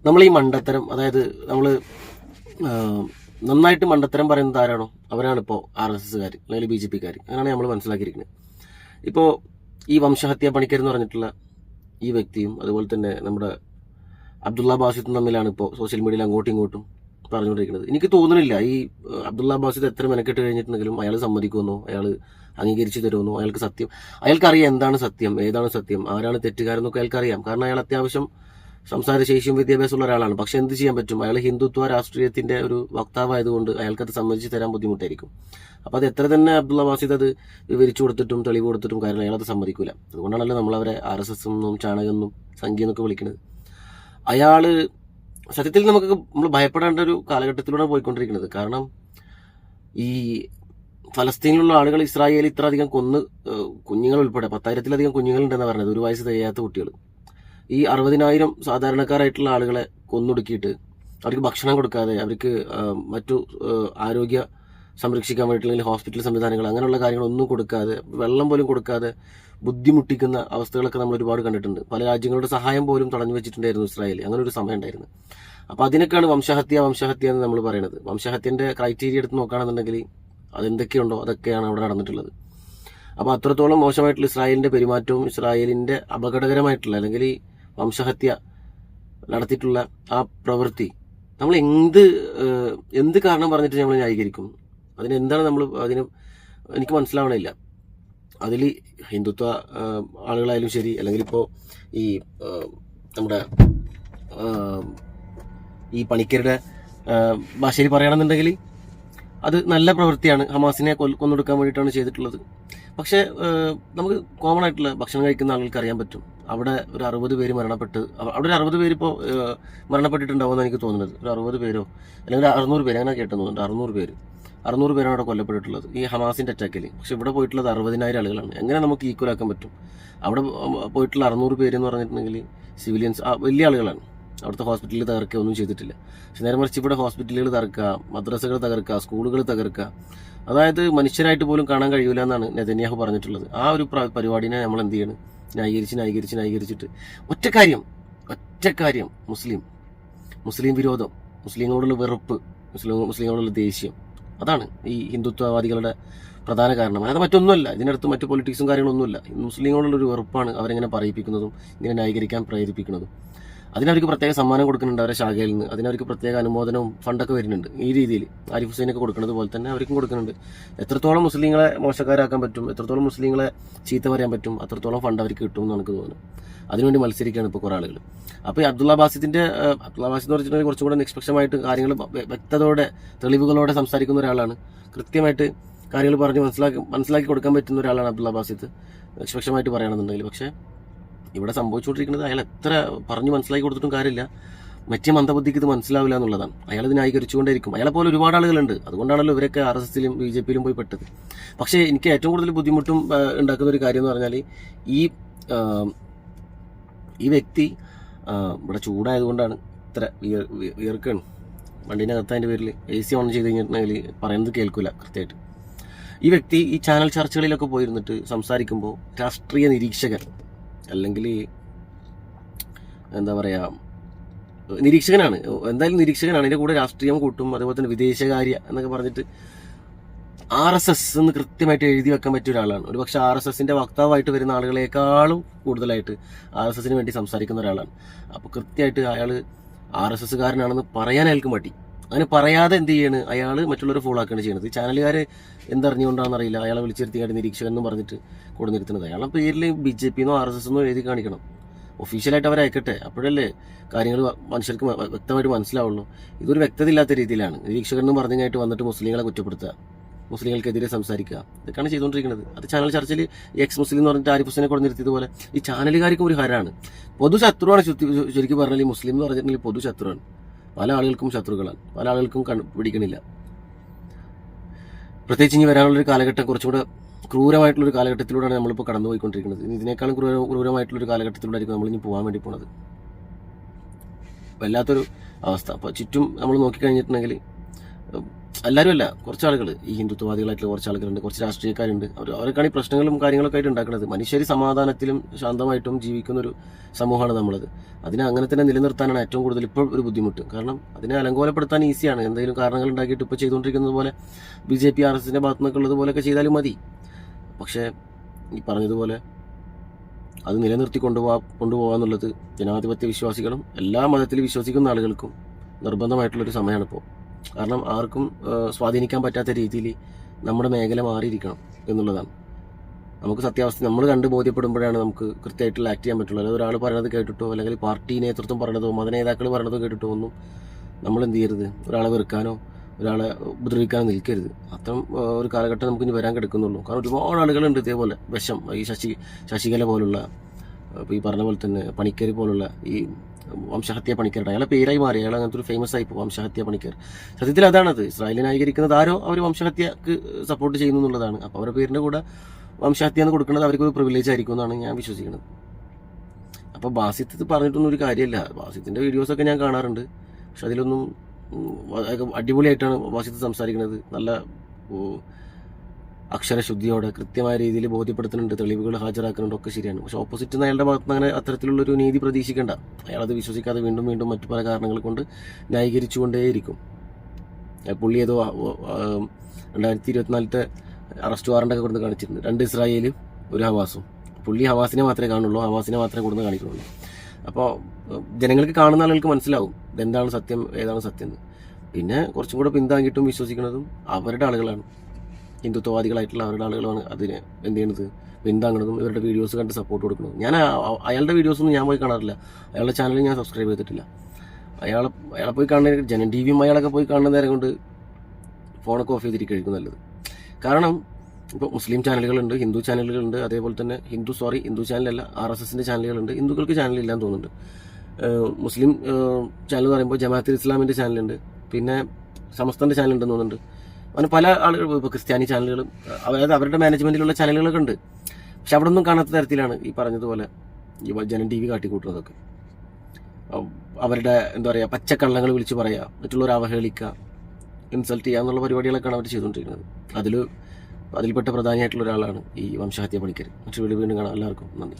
നമ്മൾ ഈ മണ്ടത്തരം, അതായത് നമ്മൾ നന്നായിട്ട് മണ്ടത്തരം പറയുന്നത് ആരാണോ അവരാണിപ്പോൾ RSSകാർ അല്ലെങ്കിൽ BJPക്കാർ. അങ്ങനെയാണ് നമ്മൾ മനസ്സിലാക്കിയിരിക്കുന്നത്. ഇപ്പോൾ ഈ വംശഹത്യ പണിക്കർ എന്ന് പറഞ്ഞിട്ടുള്ള ഈ വ്യക്തിയും അതുപോലെ തന്നെ നമ്മുടെ അബ്ദുള്ള ബാസിത്തും തമ്മിലാണ് ഇപ്പോൾ സോഷ്യൽ മീഡിയയിൽ അങ്ങോട്ടും ഇങ്ങോട്ടും പറഞ്ഞുകൊണ്ടിരിക്കുന്നത്. എനിക്ക് തോന്നുന്നില്ല ഈ അബ്ദുള്ള ബാസിത്ത് എത്ര മെനക്കെട്ട് കഴിഞ്ഞിട്ടുണ്ടെങ്കിലും അയാൾ സമ്മതിക്കുമെന്നോ അയാൾ അംഗീകരിച്ചു തരുമെന്നോ. അയാൾക്കറിയാം എന്താണ് സത്യം, ഏതാണ് സത്യം, ആരാണ് തെറ്റുകാരെന്നൊക്കെ അയാൾക്കറിയാം. കാരണം അയാൾ അത്യാവശ്യം സംസാരശേഷിയും വിദ്യാഭ്യാസമുള്ള ഒരാളാണ്. പക്ഷെ എന്ത് ചെയ്യാൻ പറ്റും, അയാൾ ഹിന്ദുത്വ രാഷ്ട്രീയത്തിന്റെ ഒരു വക്താവായതുകൊണ്ട് അയാൾക്കത് സമ്മതിച്ച് തരാൻ ബുദ്ധിമുട്ടായിരിക്കും. അപ്പോൾ അത് എത്ര തന്നെ അബ്ദുള്ള ബാസിത്ത് അത് വിവരിച്ചു കൊടുത്തിട്ടും തെളിവ് കൊടുത്തിട്ടും കാര്യം അയാളത് സമ്മതിക്കില്ല. അതുകൊണ്ടാണല്ലോ നമ്മളവരെ RSS എന്നും ചാണകെന്നും സംഖ്യ എന്നൊക്കെ വിളിക്കുന്നത്. അയാള് സത്യത്തിൽ നമ്മൾ ഭയപ്പെടേണ്ട ഒരു കാലഘട്ടത്തിലൂടെ പോയിക്കൊണ്ടിരിക്കുന്നത്. കാരണം ഈ ഫലസ്തീനിലുള്ള ആളുകൾ ഇസ്രായേൽ ഇത്ര അധികം കുഞ്ഞുങ്ങൾ ഉൾപ്പെടെ 10,000-ലധികം കുഞ്ഞുങ്ങളുണ്ടെന്ന് പറഞ്ഞത്, 1 വയസ്സ് തികയാത്ത കുട്ടികൾ. ഈ 60,000 സാധാരണക്കാരായിട്ടുള്ള ആളുകളെ കൊന്നൊടുക്കിയിട്ട് അവർക്ക് ഭക്ഷണം കൊടുക്കാതെ, അവർക്ക് മറ്റു ആരോഗ്യ സംരക്ഷിക്കാൻ വേണ്ടിയിട്ടുള്ള ഹോസ്പിറ്റൽ സംവിധാനങ്ങൾ അങ്ങനെയുള്ള കാര്യങ്ങളൊന്നും കൊടുക്കാതെ, വെള്ളം പോലും കൊടുക്കാതെ ബുദ്ധിമുട്ടിക്കുന്ന അവസ്ഥകളൊക്കെ നമ്മൾ ഒരുപാട് കണ്ടിട്ടുണ്ട്. പല രാജ്യങ്ങളുടെ സഹായം പോലും തടഞ്ഞു വെച്ചിട്ടുണ്ടായിരുന്നു ഇസ്രായേൽ. അങ്ങനെ ഒരു സമയം ഉണ്ടായിരുന്നു. അപ്പോൾ അതിനൊക്കെയാണ് വംശഹത്യ എന്ന് നമ്മൾ പറയുന്നത്. വംശഹത്യന്റെ ക്രൈറ്റീരിയ എടുത്ത് നോക്കുകയാണെന്നുണ്ടെങ്കിൽ അതെന്തൊക്കെയുണ്ടോ അതൊക്കെയാണ് അവിടെ നടന്നിട്ടുള്ളത്. അപ്പോൾ അത്രത്തോളം മോശമായിട്ടുള്ള ഇസ്രായേലിന്റെ പെരുമാറ്റവും ഇസ്രായേലിന്റെ അപകടകരമായിട്ടുള്ള അല്ലെങ്കിൽ ഈ വംശഹത്യ നടത്തിയിട്ടുള്ള ആ പ്രവൃത്തി നമ്മൾ എന്ത് കാരണം പറഞ്ഞിട്ട് നമ്മൾ ന്യായീകരിക്കും? അതിനെന്താണ് എനിക്ക് മനസ്സിലാവണില്ല. അതിൽ ഹിന്ദുത്വ ആളുകളായാലും ശരി, അല്ലെങ്കിൽ ഇപ്പോൾ ഈ നമ്മുടെ ഈ പണിക്കരുടെ ഭാഷയിൽ പറയുകയാണെന്നുണ്ടെങ്കിൽ അത് നല്ല പ്രവൃത്തിയാണ്. ഹമാസിനെ കൊന്നൊടുക്കാൻ വേണ്ടിയിട്ടാണ് ചെയ്തിട്ടുള്ളത്. പക്ഷേ നമുക്ക് കോമൺ ആയിട്ടുള്ള ഭക്ഷണം കഴിക്കുന്ന ആളുകൾക്ക് അറിയാൻ പറ്റും. അവിടെ ഒരു 60 പേര് അവിടെ ഒരു 60 പേര് ഇപ്പോൾ മരണപ്പെട്ടിട്ടുണ്ടാവുമെന്ന് എനിക്ക് തോന്നുന്നത്. ഒരു 60 പേരോ അല്ലെങ്കിൽ 600 പേര്, അങ്ങനെ കേട്ടെന്ന് തോന്നുന്നുണ്ട്. 600 പേരാണ് അവിടെ കൊല്ലപ്പെട്ടിട്ടുള്ളത് ഈ ഹമാസിന്റെ അറ്റാക്കിൽ. പക്ഷെ ഇവിടെ പോയിട്ടുള്ളത് 60,000 ആളുകളാണ്. എങ്ങനെ നമുക്ക് ഈക്വൽ ആക്കാൻ പറ്റും? അവിടെ പോയിട്ടുള്ള 600 പേര് എന്ന് പറഞ്ഞിട്ടുണ്ടെങ്കിൽ സിവിലിയൻസ്, വലിയ ആളുകളാണ്. അവിടുത്തെ ഹോസ്പിറ്റലിൽ തകർക്കുക ഒന്നും ചെയ്തിട്ടില്ല. പക്ഷെ നേരെ മറിച്ച് ഇവിടെ ഹോസ്പിറ്റലുകൾ തകർക്കുക, മദ്രസകൾ തകർക്കുക, സ്കൂളുകൾ തകർക്കുക, അതായത് മനുഷ്യരായിട്ട് പോലും കാണാൻ കഴിയൂല എന്നാണ് നെതന്യാഹു പറഞ്ഞിട്ടുള്ളത്. ആ ഒരു പരിപാടിനെ നമ്മൾ എന്ത് ചെയ്യണം? ന്യായീകരിച്ചിട്ട് ഒറ്റ കാര്യം മുസ്ലിം വിരോധം, മുസ്ലിങ്ങളോടുള്ള വെറുപ്പ്, മുസ്ലിങ്ങളോടുള്ള ദേഷ്യം, അതാണ് ഈ ഹിന്ദുത്വവാദികളുടെ പ്രധാന കാരണം. അതായത് മറ്റൊന്നുമല്ല. ഇതിനടുത്ത് മറ്റു പൊളിറ്റിക്സും കാര്യങ്ങളൊന്നുമില്ല. മുസ്ലിങ്ങളോടുള്ളൊരു വെറുപ്പാണ് അവരെങ്ങനെ പറയിപ്പിക്കുന്നതും ഇങ്ങനെ ന്യായീകരിക്കാൻ പ്രേരിപ്പിക്കുന്നതും. അതിനവർക്ക് പ്രത്യേക സമ്മാനം കൊടുക്കുന്നുണ്ട് അവരുടെ ശാഖയിൽ നിന്ന്. അതിനവർക്ക് പ്രത്യേക അനുമോദനവും ഫണ്ടൊക്കെ വരുന്നുണ്ട്. ഈ രീതിയിൽ ആരിഫ് ഹുസൈനൊക്കെ കൊടുക്കുന്നത് പോലെ തന്നെ അവർക്കും കൊടുക്കുന്നുണ്ട്. എത്രത്തോളം മുസ്ലിങ്ങളെ മോശക്കാരാക്കാൻ പറ്റും, എത്രത്തോളം മുസ്ലിങ്ങളെ ചീത്ത പറയാൻ പറ്റും, അത്രത്തോളം ഫണ്ട് അവർക്ക് കിട്ടും എന്ന് എനിക്ക് തോന്നുന്നു. അതിനുവേണ്ടി മത്സരിക്കുകയാണ് ഇപ്പോൾ കുറേ ആളുകൾ. അപ്പോൾ ഈ അബ്ദുള്ള ബാസിത്ത് എന്ന് പറഞ്ഞിട്ടുണ്ടെങ്കിൽ കുറച്ചും കൂടെ നിഷ്പക്ഷമായിട്ട് കാര്യങ്ങൾ വ്യക്തതയോടെ തെളിവുകളോടെ സംസാരിക്കുന്ന ഒരാളാണ്. കൃത്യമായിട്ട് കാര്യങ്ങൾ പറഞ്ഞ് മനസ്സിലാക്കി കൊടുക്കാൻ പറ്റുന്ന ഒരാളാണ് അബ്ദുള്ള ബാസിത്ത്, നിഷ്പക്ഷമായിട്ട് പറയുകയാണെന്നുണ്ടെങ്കിൽ. പക്ഷേ ഇവിടെ സംഭവിച്ചുകൊണ്ടിരിക്കുന്നത് അയാൾ എത്ര പറഞ്ഞ് മനസ്സിലാക്കി കൊടുത്തിട്ടും കാര്യമില്ല. മറ്റേ മന്ദബുദ്ധിക്ക് ഇത് മനസ്സിലാവില്ല എന്നുള്ളതാണ്. അയാൾ ഇത് ന്യായീകരിച്ചുകൊണ്ടേയിരിക്കും. അയാളെ പോലെ ഒരുപാട് ആളുകളുണ്ട്. അതുകൊണ്ടാണല്ലോ ഇവരൊക്കെ RSSലും BJPയിലും പോയി പെട്ടത്. പക്ഷേ എനിക്ക് ഏറ്റവും കൂടുതൽ ബുദ്ധിമുട്ടും ഉണ്ടാക്കുന്ന ഒരു കാര്യം എന്ന് പറഞ്ഞാൽ ഈ വ്യക്തി ഇവിടെ ചൂടായതുകൊണ്ടാണ് ഇത്ര വിയർക്കാണ്. വണ്ടീനകത്തതിൻ്റെ പേരിൽ AC ഓൺ ചെയ്ത് കഴിഞ്ഞിട്ടുണ്ടെങ്കിൽ പറയുന്നത് കേൾക്കില്ല കൃത്യമായിട്ട്. ഈ വ്യക്തി ഈ ചാനൽ ചർച്ചകളിലൊക്കെ പോയിരുന്നിട്ട് സംസാരിക്കുമ്പോൾ രാഷ്ട്രീയ നിരീക്ഷകൻ അല്ലെങ്കിൽ എന്താ പറയുക, നിരീക്ഷകനാണ്. എന്തായാലും നിരീക്ഷകനാണ്. അതിൻ്റെ കൂടെ രാഷ്ട്രീയം കൂട്ടും, അതുപോലെ തന്നെ വിദേശകാര്യ എന്നൊക്കെ പറഞ്ഞിട്ട് RSS എന്ന് കൃത്യമായിട്ട് എഴുതി വെക്കാൻ പറ്റിയ ഒരാളാണ്. ഒരു പക്ഷേ RSSന്റെ വക്താവായിട്ട് വരുന്ന ആളുകളെക്കാളും കൂടുതലായിട്ട് RSSന് വേണ്ടി സംസാരിക്കുന്ന ഒരാളാണ്. അപ്പോൾ കൃത്യമായിട്ട് അയാൾ RSSകാരനാണെന്ന് പറയാൻ അയാൾക്ക് മടി. അങ്ങനെ പറയാതെ എന്ത് ചെയ്യാണ്, അയാൾ മറ്റുള്ളവരെ ഫോളോ ആക്കുകയാണ് ചെയ്യുന്നത്. ചാനലുകാർ എന്തറിഞ്ഞുകൊണ്ടാണെന്നറിയില്ല അയാളെ വിളിച്ചിരുത്തിക്കാണ്ട് നിരീക്ഷകൻ എന്ന് പറഞ്ഞിട്ട് കൊടുന്നിരുത്തുന്നത്. അയാളെ പേരിൽ BJPന്നോ RSSന്നോ എഴുതി കാണിക്കണം. ഒഫീഷ്യലായിട്ട് അവരെ അയക്കട്ടെ. അപ്പോഴല്ലേ കാര്യങ്ങൾ മനുഷ്യർക്ക് വ്യക്തമായിട്ട് മനസ്സിലാവുള്ളൂ. ഇതൊരു വ്യക്തത ഇല്ലാത്ത രീതിയിലാണ് നിരീക്ഷകൻ എന്ന് പറഞ്ഞായിട്ട് വന്നിട്ട് മുസ്ലിങ്ങളെ കുറ്റപ്പെടുത്തുക, മുസ്ലിങ്ങൾക്കെതിരെ സംസാരിക്കുക, ഇതൊക്കെയാണ് ചെയ്തുകൊണ്ടിരിക്കുന്നത്. അത് ചാനൽ ചർച്ചയിൽ മുസ്ലിം എന്ന് പറഞ്ഞിട്ട് ആരിഫ് ഹുസൈനെ കൊടുന്നിരുത്തിയതുപോലെ ഈ ചാനലുകാർക്കും ഒരു ഹരാണ്. പൊതുശത്രുവാണ്. ശരിക്കും പറഞ്ഞാൽ ഈ മുസ്ലിം എന്ന് പറഞ്ഞിട്ടുണ്ടെങ്കിൽ പൊതുശത്രുവാണ്. പല ആളുകൾക്കും ശത്രുക്കളാണ്, പല ആളുകൾക്കും പിടിക്കണില്ല. പ്രത്യേകിച്ച് ഇനി വരാനുള്ളൊരു കാലഘട്ടം കുറച്ചുകൂടെ ക്രൂരമായിട്ടുള്ളൊരു കാലഘട്ടത്തിലൂടെയാണ് നമ്മളിപ്പോൾ കടന്നുപോയിക്കൊണ്ടിരിക്കുന്നത്. ഇതിനേക്കാളും ക്രൂരമായിട്ടുള്ളൊരു കാലഘട്ടത്തിലൂടെ ആയിരിക്കും നമ്മളിനി പോകാൻ വേണ്ടി പോണത്. വല്ലാത്തൊരു അവസ്ഥ. അപ്പോൾ ചുറ്റും നമ്മൾ നോക്കിക്കഴിഞ്ഞിട്ടുണ്ടെങ്കിൽ എല്ലാവരും അല്ല, കുറച്ച് ആളുകൾ, ഈ ഹിന്ദുത്വവാദികളായിട്ടുള്ള കുറച്ച് ആളുകളുണ്ട്, കുറച്ച് രാഷ്ട്രീയക്കാരുണ്ട്. അവരൊക്കെയാണ് ഈ പ്രശ്നങ്ങളും കാര്യങ്ങളൊക്കെ ആയിട്ട് ഉണ്ടാക്കുന്നത്. മനുഷ്യർ സമാധാനത്തിലും ശാന്തമായിട്ടും ജീവിക്കുന്ന ഒരു സമൂഹമാണ് നമ്മളത്. അതിനെ അങ്ങനെ തന്നെ നിലനിർത്താനാണ് ഏറ്റവും കൂടുതൽ ഇപ്പോൾ ഒരു ബുദ്ധിമുട്ട്. കാരണം അതിനെ അലങ്കോലപ്പെടുത്താൻ ഈസിയാണ്. എന്തെങ്കിലും കാരണങ്ങൾ ഉണ്ടാക്കിയിട്ട് ഇപ്പോൾ ചെയ്തുകൊണ്ടിരിക്കുന്നത് പോലെ BJP RSSന്റെ ഭാഗത്തു നിന്നൊക്കെ ഉള്ളതുപോലെയൊക്കെ ചെയ്താലും മതി. പക്ഷേ ഈ പറഞ്ഞതുപോലെ അത് നിലനിർത്തി കൊണ്ടുപോകാന്നുള്ളത് ജനാധിപത്യ വിശ്വാസികളും എല്ലാ മതത്തിൽ വിശ്വസിക്കുന്ന ആളുകൾക്കും നിർബന്ധമായിട്ടുള്ളൊരു സമയമാണ് ഇപ്പോൾ. കാരണം ആർക്കും സ്വാധീനിക്കാൻ പറ്റാത്ത രീതിയിൽ നമ്മുടെ മേഖല മാറിയിരിക്കണം എന്നുള്ളതാണ്. നമുക്ക് സത്യാവസ്ഥ നമ്മൾ കണ്ട് ബോധ്യപ്പെടുമ്പോഴാണ് നമുക്ക് കൃത്യമായിട്ടുള്ള ആക്ട് ചെയ്യാൻ പറ്റുള്ളൂ. അല്ലെങ്കിൽ ഒരാൾ പറയണത് കേട്ടിട്ടോ അല്ലെങ്കിൽ പാർട്ടി നേതൃത്വം പറയണതോ മത നേതാക്കൾ പറയണതോ കേട്ടിട്ടോ ഒന്നും നമ്മൾ എന്ത് ചെയ്യരുത്, ഒരാളെ വെറുക്കാനോ ഒരാളെ ഉപദ്രവിക്കാനോ നിൽക്കരുത്. അത്തരം ഒരു കാലഘട്ടം നമുക്ക് ഇനി വരാൻ കിടക്കുന്നുള്ളൂ. കാരണം ഒരുപാട് ആളുകളുണ്ട് ഇതേപോലെ വിഷം, ഈ ശശികല പോലുള്ള, ഇപ്പോൾ ഈ പറഞ്ഞ പോലെ തന്നെ പണിക്കർ പോലുള്ള ഈ വംശഹത്യ പണിക്കരുടെ അയാളെ പേരായി മാറി. അയാൾ അങ്ങനത്തെ ഒരു ഫേമസ് ആയി വംശഹത്യ പണിക്കർ. സത്യത്തിൽ അതാണത്, ഇസ്രായേലിനെ ന്യായീകരിക്കുന്നത് ആരോ അവർ വംശഹത്യക്ക് സപ്പോർട്ട് ചെയ്യുന്നു എന്നുള്ളതാണ്. അപ്പോൾ അവരുടെ പേരിൻ്റെ കൂടെ വംശഹത്യ എന്ന് കൊടുക്കുന്നത് അവർക്കൊരു പ്രിവിലേജ് ആയിരിക്കും എന്നാണ് ഞാൻ വിശ്വസിക്കുന്നത്. അപ്പോൾ ബാസിത്ത് ഇത് പറഞ്ഞിട്ടൊന്നും ഒരു കാര്യമില്ല. ബാസിത്തിൻ്റെ വീഡിയോസൊക്കെ ഞാൻ കാണാറുണ്ട്. പക്ഷെ അതിലൊന്നും അടിപൊളിയായിട്ടാണ് ബാസിത്ത് സംസാരിക്കുന്നത്. നല്ല അക്ഷരശുദ്ധിയോടെ കൃത്യമായ രീതിയിൽ ബോധ്യപ്പെടുത്തുന്നുണ്ട്, തെളിവുകൾ ഹാജരാക്കുന്നുണ്ട്, ഒക്കെ ശരിയാണ്. പക്ഷെ ഓപ്പോസിറ്റ് അയാളുടെ ഭാഗത്ത് നിന്ന് അങ്ങനെ അത്തരത്തിലുള്ളൊരു നീതി പ്രതീക്ഷിക്കേണ്ട. അയാളത് വിശ്വസിക്കാതെ വീണ്ടും വീണ്ടും മറ്റു പല കാരണങ്ങൾ കൊണ്ട് ന്യായീകരിച്ചുകൊണ്ടേയിരിക്കും. പുള്ളി ഏതോ 2024 അറസ്റ്റ് വാറണ്ടൊക്കെ കൊടുത്ത് കാണിച്ചിട്ടുണ്ട്. 2 ഇസ്രായേലും 1 ഹമാസും. പുള്ളി ഹമാസിനെ മാത്രമേ കാണുള്ളൂ, ഹമാസിനെ മാത്രമേ കൊടുത്ത് കാണിക്കുന്നുള്ളൂ. അപ്പോൾ ജനങ്ങൾക്ക് കാണുന്ന ആളുകൾക്ക് മനസ്സിലാവും ഇതെന്താണ് സത്യം, ഏതാണ് സത്യം എന്ന്. പിന്നെ കുറച്ചും കൂടെ പിന്താങ്ങിയിട്ടും വിശ്വസിക്കുന്നതും അവരുടെ ആളുകളാണ്, ഹിന്ദുത്വവാദികളായിട്ടുള്ള അവരുടെ ആളുകളാണ് അതിന് എന്ത് ചെയ്യണത്, പിന്താങ്ങുന്നതും ഇവരുടെ വീഡിയോസ് കണ്ട് സപ്പോർട്ട് കൊടുക്കുന്നതും. ഞാൻ അയാളുടെ വീഡിയോസൊന്നും ഞാൻ പോയി കാണാറില്ല. അയാളുടെ ചാനൽ ഞാൻ സബ്സ്ക്രൈബ് ചെയ്തിട്ടില്ല. അയാളെ പോയി കാണുന്ന ജനം TVയും അയാളൊക്കെ പോയി കാണുന്ന നേരം കൊണ്ട് ഫോണൊക്കെ ഓഫ് ചെയ്തിരിക്കും നല്ലത്. കാരണം ഇപ്പോൾ മുസ്ലിം ചാനലുകളുണ്ട്, ഹിന്ദു ചാനലുകളുണ്ട്, അതേപോലെ തന്നെ ഹിന്ദു ചാനലല്ല, RSSന്റെ ചാനലുകളുണ്ട്. ഹിന്ദുക്കൾക്ക് ചാനലില്ലാന്ന് തോന്നുന്നുണ്ട്. മുസ്ലിം ചാനൽ എന്ന് പറയുമ്പോൾ ജമാഅത്തുൽ ഇസ്ലാമിൻ്റെ ചാനലുണ്ട്, പിന്നെ സമസ്തൻ്റെ ചാനലുണ്ടെന്ന് തോന്നുന്നുണ്ട്. അങ്ങനെ പല ആളുകൾ, ഇപ്പോൾ ക്രിസ്ത്യാനി ചാനലുകളും അതായത് അവരുടെ മാനേജ്മെൻറ്റിലുള്ള ചാനലുകളൊക്കെ ഉണ്ട്. പക്ഷെ അവിടെ ഒന്നും കാണാത്ത തരത്തിലാണ് ഈ പറഞ്ഞതുപോലെ ഈ ജനം TV കാട്ടിക്കൂട്ടുന്നതൊക്കെ. അവരുടെ എന്താ പറയുക, പച്ചക്കള്ളങ്ങൾ വിളിച്ച് പറയുക, മറ്റുള്ളവരെ അവഹേളിക്കുക, ഇൻസൾട്ട് ചെയ്യുക എന്നുള്ള പരിപാടികളൊക്കെയാണ് അവർ ചെയ്തുകൊണ്ടിരിക്കുന്നത്. അതിൽപ്പെട്ട പ്രധാനമായിട്ടുള്ള ഒരാളാണ് ഈ വംശഹത്യ പണിക്കർ. മറ്റൊരു വീണ്ടും കാണാം. എല്ലാവർക്കും നന്ദി.